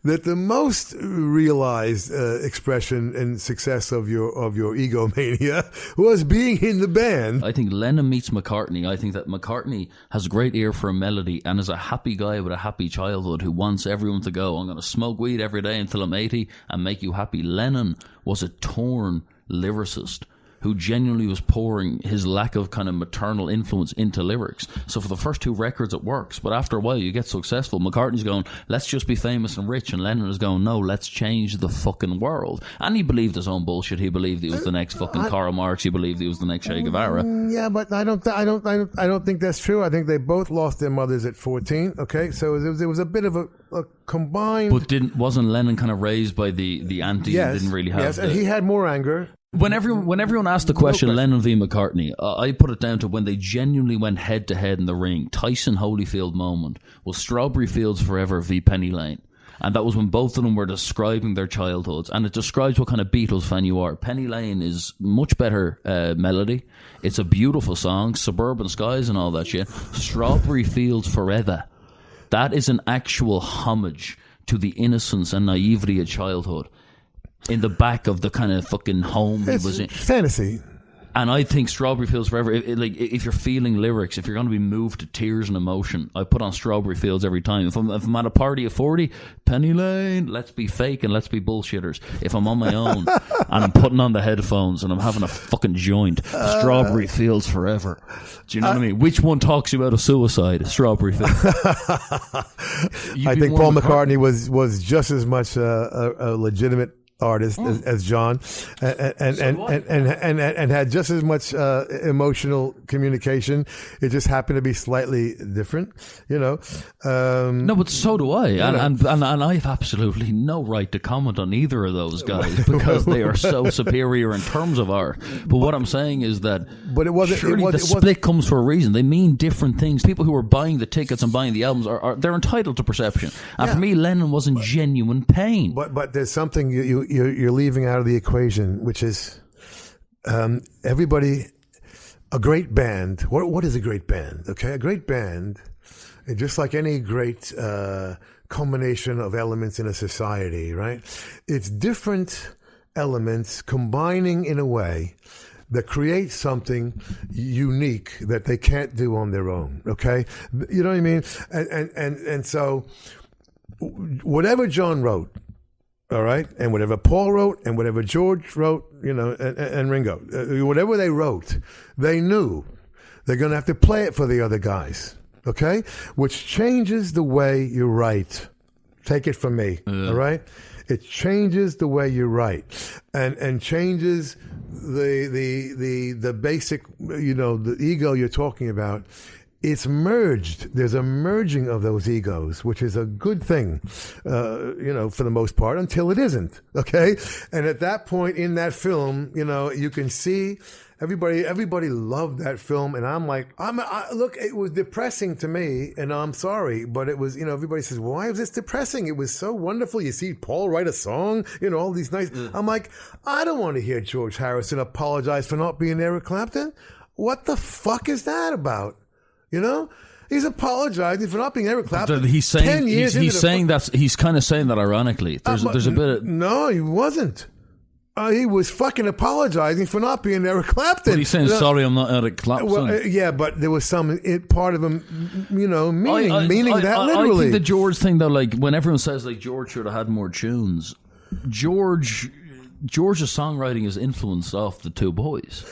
that the most realized expression and success of your egomania was being in the band. I think Lennon meets McCartney. I think that McCartney has a great ear for a melody and is a happy guy with a happy childhood who wants everyone to go, I'm going to smoke weed every day until I'm 80 and make you happy. Lennon was a torn lyricist who genuinely was pouring his lack of kind of maternal influence into lyrics. So for the first 2 records it works, but after a while you get successful. McCartney's going, let's just be famous and rich, and Lennon is going, no, let's change the fucking world. And he believed his own bullshit. He believed he was the next fucking Karl Marx. He believed he was the next Che Guevara. Yeah, but I don't think that's true. I think they both lost their mothers at 14. Okay, so it was a bit of a combined. But wasn't Lennon kind of raised by the anti? Yes, didn't really have. Yes, and he had more anger. When everyone asked the question, Lennon v. McCartney, I put it down to when they genuinely went head to head in the ring. Tyson Holyfield moment was Strawberry Fields Forever v. Penny Lane. And that was when both of them were describing their childhoods. And it describes what kind of Beatles fan you are. Penny Lane is much better melody. It's a beautiful song. Suburban Skies and all that shit. Strawberry Fields Forever. That is an actual homage to the innocence and naivety of childhood. In the back of the kind of fucking home he was in. Fantasy. And I think Strawberry Fields Forever, if you're feeling lyrics, if you're going to be moved to tears and emotion, I put on Strawberry Fields every time. If I'm at a party of 40, Penny Lane, let's be fake and let's be bullshitters. If I'm on my own and I'm putting on the headphones and I'm having a fucking joint, Strawberry Fields Forever. Do you know what I mean? Which one talks you out of suicide? Strawberry Fields. I think Paul McCartney was just as much a legitimate artist as John, and had just as much emotional communication. It just happened to be slightly different, No, but so do I, and I have absolutely no right to comment on either of those guys because they are so superior in terms of art. But what I'm saying is that, but the split comes for a reason. They mean different things. People who are buying the tickets and buying the albums they're entitled to perception. And for me, Lennon was in genuine pain. But there's something you're leaving out of the equation, which is everybody. A great band. What is a great band? Okay, a great band, just like any great combination of elements in a society, right? It's different elements combining in a way that creates something unique that they can't do on their own. Okay, you know what I mean? And so whatever John wrote, all right, and whatever Paul wrote, and whatever George wrote, and Ringo, whatever they wrote, they knew they're going to have to play it for the other guys, okay? Which changes the way you write. Take it from me, all right? It changes the way you write, and changes the basic, the ego you're talking about. It's merged. There's a merging of those egos, which is a good thing, for the most part, until it isn't, okay? And at that point in that film, you can see everybody loved that film. And I'm like, look, it was depressing to me, and I'm sorry, but it was, everybody says, why is this depressing? It was so wonderful. You see Paul write a song, all these nice, I'm like, I don't want to hear George Harrison apologize for not being Eric Clapton. What the fuck is that about? He's apologizing for not being Eric Clapton. He's saying 10 years he's saying that he's kind of saying that ironically. There's a bit of no, he wasn't. He was fucking apologizing for not being Eric Clapton. But he's saying sorry, I'm not Eric Clapton. Well, yeah, but there was some part of him, meaning that literally. I think the George thing though, like when everyone says like George should have had more tunes, George's songwriting is influenced off the two boys.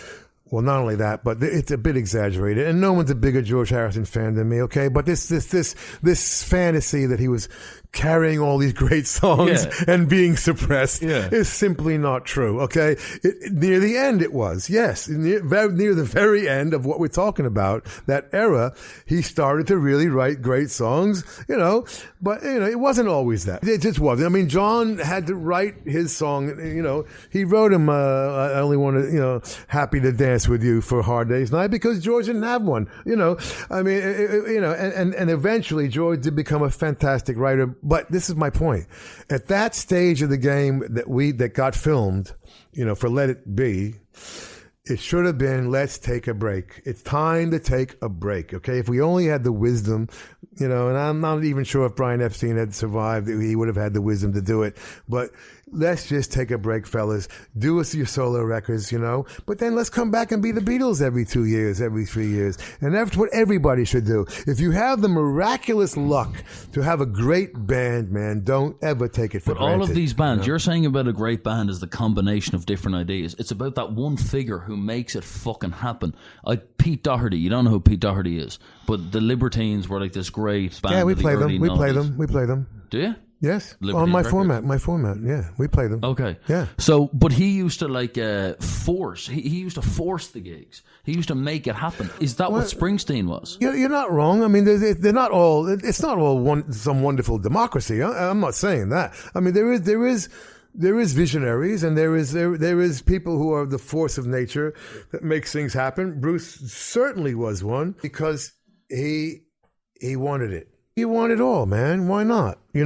Well, not only that, but it's a bit exaggerated, and no one's a bigger George Harrison fan than me. Okay, but this fantasy that he was carrying all these great songs and being suppressed is simply not true. Okay, near the end it was, yes, near the very end of what we're talking about, that era, he started to really write great songs. But it wasn't always that. It just wasn't. I mean, John had to write his song. He wrote him "I Only Want to," "Happy to Dance with You" for Hard Day's Night, because George didn't have one. I mean, and eventually George did become a fantastic writer. But this is my point. At that stage of the game that got filmed, for Let It Be, it should have been, let's take a break. It's time to take a break, okay? If we only had the wisdom, and I'm not even sure if Brian Epstein had survived, he would have had the wisdom to do it. But let's just take a break, fellas. Do us your solo records, But then let's come back and be the Beatles every 2 years, every 3 years. And that's what everybody should do. If you have the miraculous luck to have a great band, man, don't ever take it for granted. But all of these bands, you're saying about a great band is the combination of different ideas. It's about that one figure who makes it fucking happen. Pete Doherty, you don't know who Pete Doherty is, but the Libertines were like this great band. Yeah, we play them. We play them. Do you? Yes, Libertines on my records. format, yeah, we play them. Okay, yeah. So, but he used to force. He used to force the gigs. He used to make it happen. Is that what Springsteen was? You're not wrong. I mean, they're not all. It's not all some wonderful democracy. I'm not saying that. I mean, there is visionaries, and there is people who are the force of nature that makes things happen. Bruce certainly was one, because he wanted it. You want it all, man. Why not? You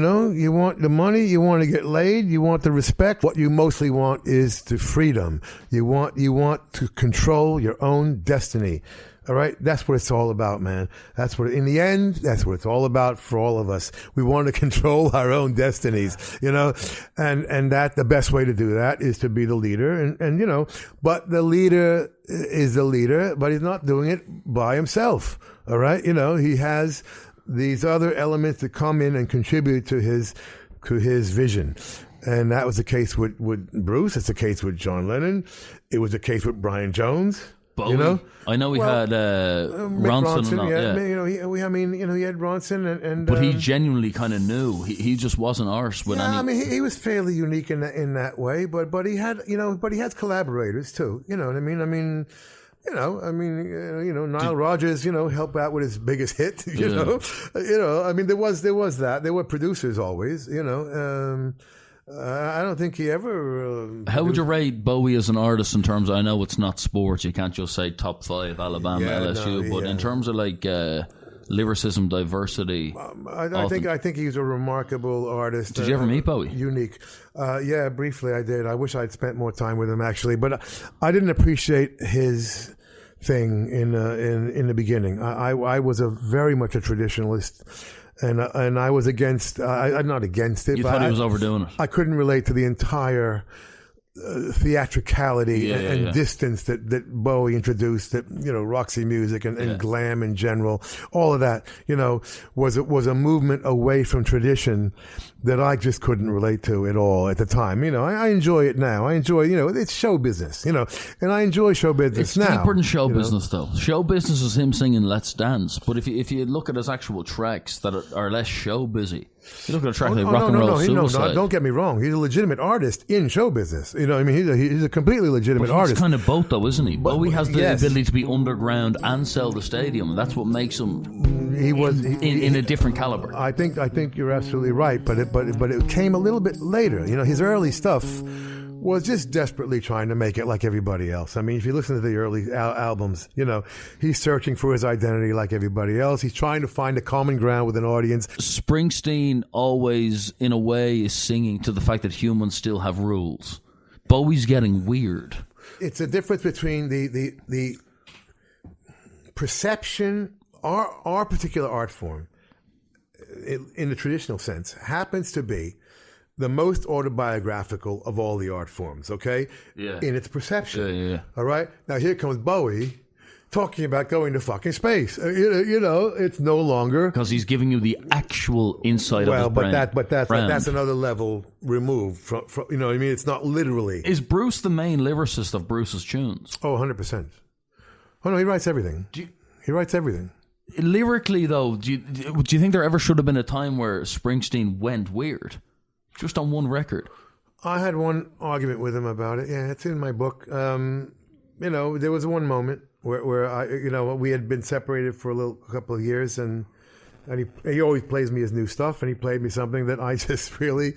want the money, you want to get laid, you want the respect. What you mostly want is the freedom. You want to control your own destiny. All right? That's what it's all about, man. In the end, that's what it's all about for all of us. We want to control our own destinies, and that the best way to do that is to be the leader. And but the leader is the leader, but he's not doing it by himself. All right? He has these other elements that come in and contribute to his vision. And that was the case with Bruce. It's the case with John Lennon. It was the case with Brian Jones. Bowie. I know we had Ronson. He had Ronson, and but he genuinely kind of knew. He just wasn't arse with any. I mean, he was fairly unique in that way. But he had collaborators too. You know what I mean? Nile Rodgers, help out with his biggest hit, I mean, there was that. There were producers always, I don't think he ever... How would you rate Bowie as an artist in terms of, I know it's not sports, you can't just say top 5 Alabama, LSU, but in terms of lyricism, diversity... I think he's a remarkable artist. Did you ever meet Bowie? Unique. Yeah, briefly I did. I wish I'd spent more time with him, actually, but I didn't appreciate his thing in the beginning. I was very much a traditionalist, and I was against. I'm not against it. You but thought he was overdoing it. I couldn't relate to the entire theatricality and distance that Bowie introduced, that, you know, Roxy music and glam in general, all of that, you know, was a movement away from tradition that I just couldn't relate to at all at the time. You know, I enjoy it now. I enjoy, you know, it's show business, you know, and I enjoy show business now. It's deeper than show business, though. Show business is him singing "Let's Dance," but if you look at his actual tracks that are less show busy, you look at a track like Rock and Roll Suicide. No, don't get me wrong. He's a legitimate artist in show business. You know, I mean, he's a completely legitimate artist. He's kind of both, though, isn't he? Bowie has the ability to be underground and sell the stadium. That's what makes him. He was in a different caliber. I think you're absolutely right, but it came a little bit later. You know, his early stuff was just desperately trying to make it like everybody else. I mean, if you listen to the early albums, you know, he's searching for his identity like everybody else. He's trying to find a common ground with an audience. Springsteen always, in a way, is singing to the fact that humans still have rules. Bowie's getting weird. It's a difference between the perception, our particular art form, in the traditional sense, happens to be the most autobiographical of all the art forms, okay? Yeah. In its perception. Yeah. All right? Now, here comes Bowie talking about going to fucking space. You know, it's no longer... Because he's giving you the actual insight of his brain. But that's another level removed from, you know what I mean? It's not literally... Is Bruce the main lyricist of Bruce's tunes? Oh, 100%. Oh, no, he writes everything. He writes everything. Lyrically, though, do you think there ever should have been a time where Springsteen went weird? Just on one record. I had one argument with him about it. Yeah, it's in my book. You know, there was one moment where I, you know, we had been separated for a couple of years, and he always plays me his new stuff, and he played me something that I just really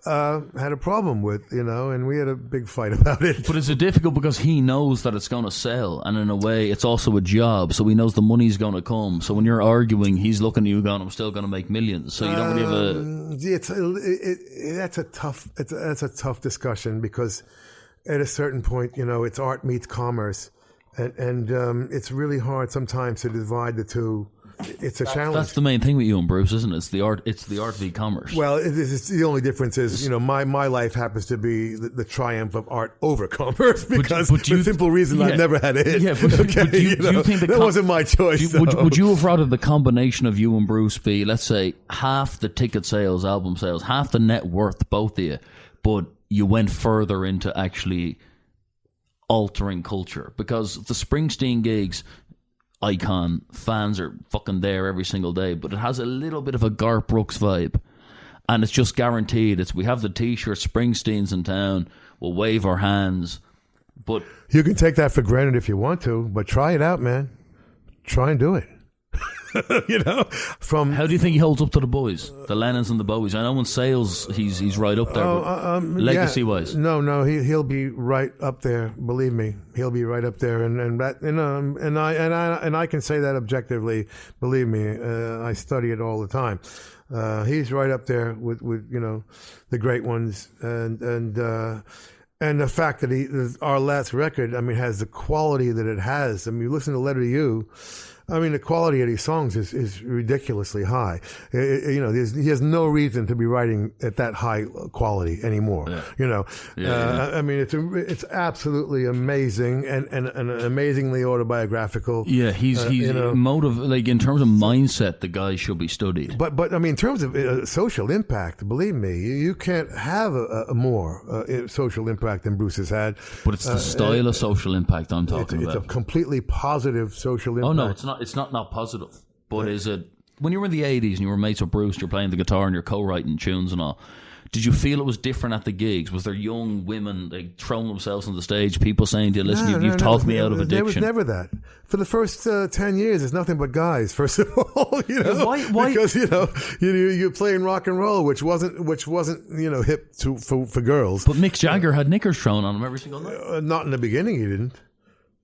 had a problem with, you know, and we had a big fight about it. But is it difficult because he knows that it's going to sell, and in a way it's also a job, so he knows the money's going to come. So when you're arguing, he's looking at you going, I'm still going to make millions. So you don't really have that's a tough discussion, because at a certain point, you know, it's art meets commerce, and it's really hard sometimes to divide the two. It's a challenge. That's the main thing with you and Bruce, isn't it? It's the art of e-commerce. Well, it's the only difference is, you know, my life happens to be the triumph of art over commerce, because for the simple reason I've never had a hit. Yeah, but do you think that wasn't my choice? Would you have rather the combination of you and Bruce be, let's say, half the ticket sales, album sales, half the net worth, both of you, but you went further into actually altering culture? Because the Springsteen gigs, icon, fans are fucking there every single day, but it has a little bit of a Garth Brooks vibe, and it's just guaranteed. We have the t-shirt, Springsteen's in town, we'll wave our hands, but you can take that for granted if you want to, but try it out, man. Try and do it. You know, how do you think he holds up to the boys, the Lennons and the Bowies? I know in sales he's right up there, legacy wise. No, he'll be right up there. Believe me, he'll be right up there, and that, you know, and I can say that objectively. Believe me, I study it all the time. He's right up there with you know, the great ones, and the fact that our last record, I mean, has the quality that it has. I mean, you listen to Letter to You. I mean, the quality of these songs is ridiculously high. You know, he has no reason to be writing at that high quality anymore. Yeah. You know, I mean, it's absolutely amazing and amazingly autobiographical. Yeah, he's you know, like in terms of mindset, the guy should be studied. But I mean, in terms of social impact, believe me, you can't have a more social impact than Bruce has had. But it's the style of social impact I'm talking about. It's a completely positive social impact. Oh no, it's not. It's not positive. But is it, when you were in the 80s and you were mates with Bruce, you're playing the guitar and you're co-writing tunes and all, did you feel it was different at the gigs? Was there young women like throwing themselves on the stage, people saying to you, listen, you've talked me out of addiction? There was never that. For the first 10 years, it's nothing but guys, first of all. You know? Why? Because, you know, you're playing rock and roll, which wasn't you know, hip for girls. But Mick Jagger had knickers thrown on him every single night. Not in the beginning, he didn't.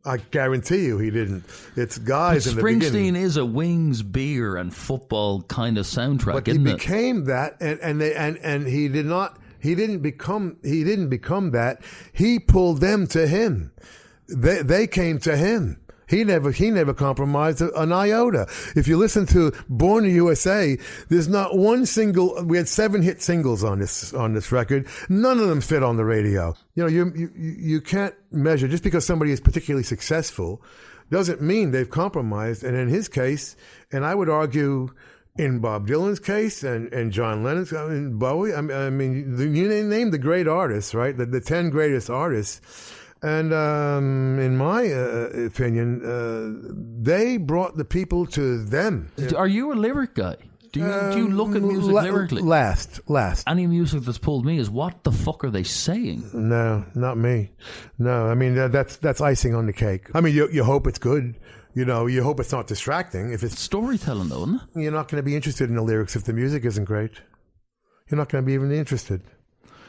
I guarantee you he didn't. It's guys in the beginning. Springsteen is a wings, beer, and football kind of soundtrack, isn't it? But he became that, and he did not. He didn't become that. He pulled them to him. They came to him. He never compromised an iota. If you listen to Born in the USA, there's not one single. We had 7 hit singles on this record. None of them fit on the radio. You know, you can't measure just because somebody is particularly successful doesn't mean they've compromised. And in his case, and I would argue in Bob Dylan's case and John Lennon's, and Bowie. I mean, you name the great artists, right? The 10 greatest artists. And in my opinion, they brought the people to them. Are you a lyric guy? Do you look at music lyrically? Last. Any music that's pulled me is, what the fuck are they saying? No, not me. No, I mean, that's icing on the cake. I mean, you hope it's good. You know, you hope it's not distracting. If it's storytelling, though, isn't it? You're not going to be interested in the lyrics if the music isn't great. You're not going to be even interested.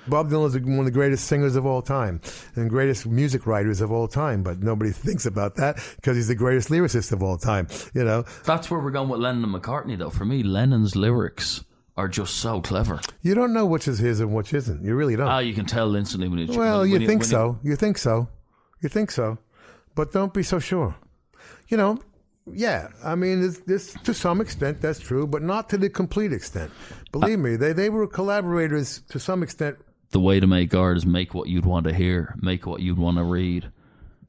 Bob Dylan is one of the greatest singers of all time and greatest music writers of all time, but nobody thinks about that because he's the greatest lyricist of all time, you know. That's where we're going with Lennon and McCartney, though. For me, Lennon's lyrics are just so clever. You don't know which is his and which isn't. You really don't. You can tell instantly when you... Well, you think so. You think so. But don't be so sure. You know, yeah, I mean, this to some extent, that's true, but not to the complete extent. Believe me, they were collaborators to some extent. The way to make art is make what you'd want to hear, make what you'd want to read.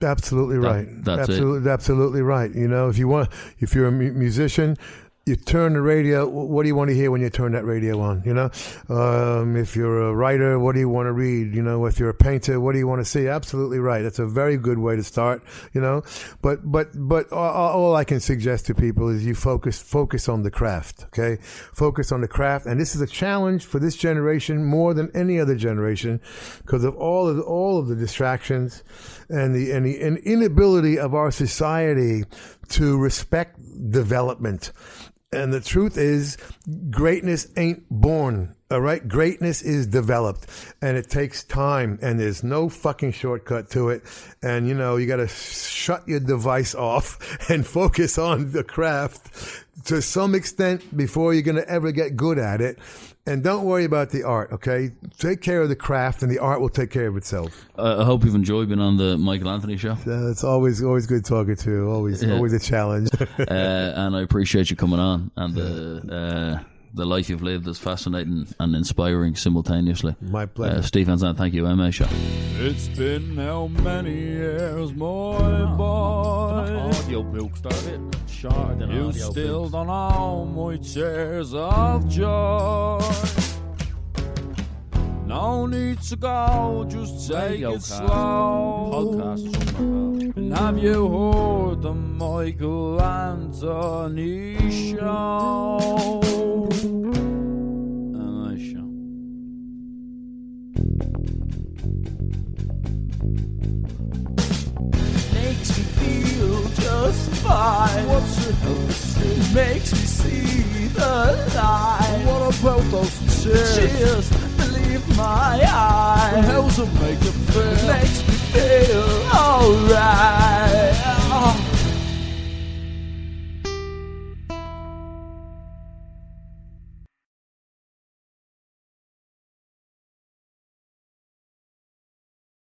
Absolutely right. That's it. Absolutely right. You know, if you're a musician, you turn the radio. What do you want to hear when you turn that radio on? You know, if you're a writer, what do you want to read? You know, if you're a painter, what do you want to see? Absolutely right. That's a very good way to start. You know, but all I can suggest to people is you focus on the craft. Okay, focus on the craft, and this is a challenge for this generation more than any other generation because of all of the distractions and the inability of our society to respect development. And the truth is, greatness ain't born, all right? Greatness is developed, and it takes time, and there's no fucking shortcut to it. And, you know, you got to shut your device off and focus on the craft to some extent before you're going to ever get good at it. And don't worry about the art, okay? Take care of the craft, and the art will take care of itself. I hope you've enjoyed being on the Michael Anthony show. It's always good talking to you. Always a challenge. And I appreciate you coming on. And the life you've lived is fascinating and inspiring simultaneously. My pleasure. Stevie Van Zandt, thank you. MA show. It's been how many years, my boy? Audio book started shorter than You audio still books. don't know my tears of joy. No need to go, just take Radio it cast, slow. podcast, something like that. And have you heard the Michael Anthony show? MA show. Makes me feel just fine. What's it It makes me see the light. What about those tears? Tears leave my eyes. How's it make you feel? Makes me feel alright.